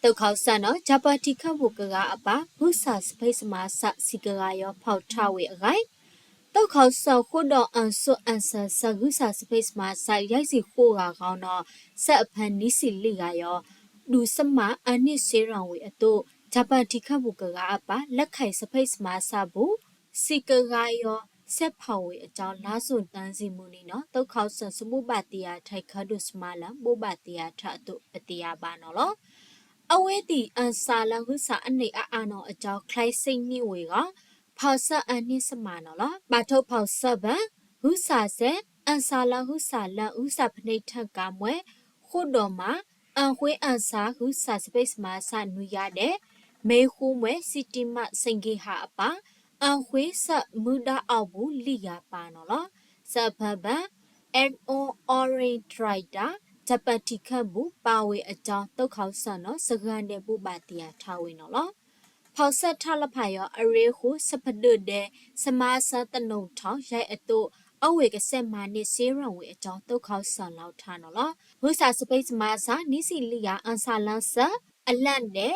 တောက်ခေါဆန်နော်ဂျပတီခတ်ဖို့ကအပါဟုဆာစပိတ်စမာဆစီကကရောဖောက်ထဝေအခိုင်တောက်ခေါဆောက်ခုတော့အန်ဆွအန်ဆာဆဂုဆာစပိတ်စမာဆရိုက်စီခိုးကကောင်းတော့ဆက်အဖန်နီးစီလိကရောဒူစမအနစ်စေရောင်ဝေအတော့ဂျပတီခတ်ဖို့ကအပါလက်ခိုင်စပိတ်စမာဆဘူးစီကကရောဆက်ဖောက်ဝေအကြောင်းလားစွန်တန်းစီမှုနီနော်တောက်ခေါဆန်စမှုပါတီယာထိုက်ခတ်ဒုစမလာမိုးပါတီယာထအတော့ပတီယာပါနော်လောအဝဲတီအန်ဆာလဟုစာအနေအာနောအကြောင်းခလိုက်စိတ်နှိဝေကဖောက်ဆက်အနှိစမနော်လားပါထုတ်ဖောက်ဆက်ဗန်ဟုစာဆက်အန်ဆာလဟုစာလန်ဟုစာဖနိထက်ကမွဲခုတော်မှာအန်ခွေးအန်ဆာဟုစာစပိတ်မှာစနူရတဲ့မေခုမွဲစီတီမစင်ကေဟာအပါအန်ခွေးဆက်မူဒါအောက်ဘူးလိယာပါနော်လားစဖဘန် NO Orange Rider ဂျပတီခတ်ဘူးပါဝေအကြောင်းတုတ်ခေါဆန်နော်စကန်တဲ့ပုပါတီယာထားဝင်နော်လောဖောက်ဆက်ထလဖာရောအရေဟုစပဒုတဲ့စမာဆတနုံထောင်းရိုက်အတော့အဝေကဆက်မာနစ်စေရံဝေအကြောင်းတုတ်ခေါဆန်လောက်ထားနော်လောဝိစာစပိတ်စမာစာနိစီလီယာအန်ဆာလန်ဆာအလန့်နဲ့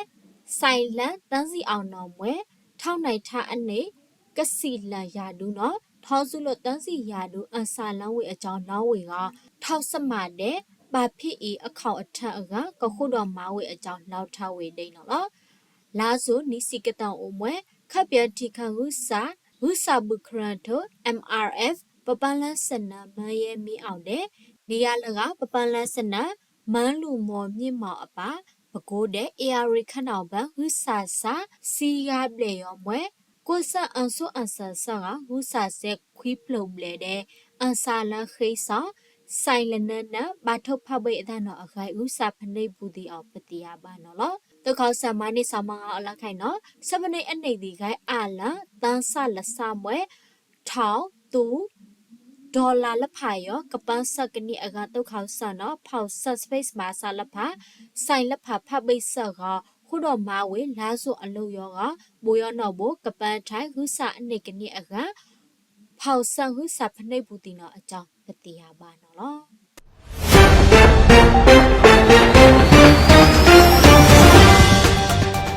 ဆိုင်လန်တန်းစီအောင်တော်မွဲထောက်နိုင်ထအနေကစီလန်ယာဒူနော်ထောစုလို့တန်းစီယာဒူအန်ဆာလန်ဝေအကြောင်းနောက်ဝေကထောက်စမာတဲ့ပါဖြစ်ဤအခေါအထက်ကခုတော်မာဝေအကြောင်းလောက်ထဝေဒိနော်လောလာဆိုနိစီကတောင်အမွဲခပ်ပြတိခဟုစာဘုခရန်တို MRF ပပလန်စနမရဲမီအောင်တဲ့နေရလကပပလန်စနမန်းလူမော်မြင့်မော်အပါပကိုးတဲ့ AR ခနောက်ဘဟုစာစီရပလေရောမွဲကိုဆန်အန်ဆိုအန်ဆာဆာကဟုစာဆက်ခွီးပလုံလေတဲ့အန်ဆာလန်ခိဆောဆိုင်လနနဘာထုတ်ဖဘိအဒနောအခိုင်ဥစာဖနေဘူးဒီအောင်ပတိယပါနော်လောတခေါဆမနိဆမငါအလခိုင်နော်စပနေအနေဒီခိုင်အာလတန်းဆလဆမွဲထောင်းတူဒေါ်လာလဖာယောကပန်းဆက်ကနိအကတုခေါဆာနော်ဖောက်ဆက်စပိတ်မှာဆာလဖာဆိုင်လဖာဖဘိဆကခုတော့မာဝေလာဆိုအလုယောကဘိုယောနော်ဘကပန်းထိုင်ဟုစာအနေကနိအကဖောက်ဆန်ဟုစာဖနေဘူးဒီနော်အကြောင်းပတိယပါနော်လော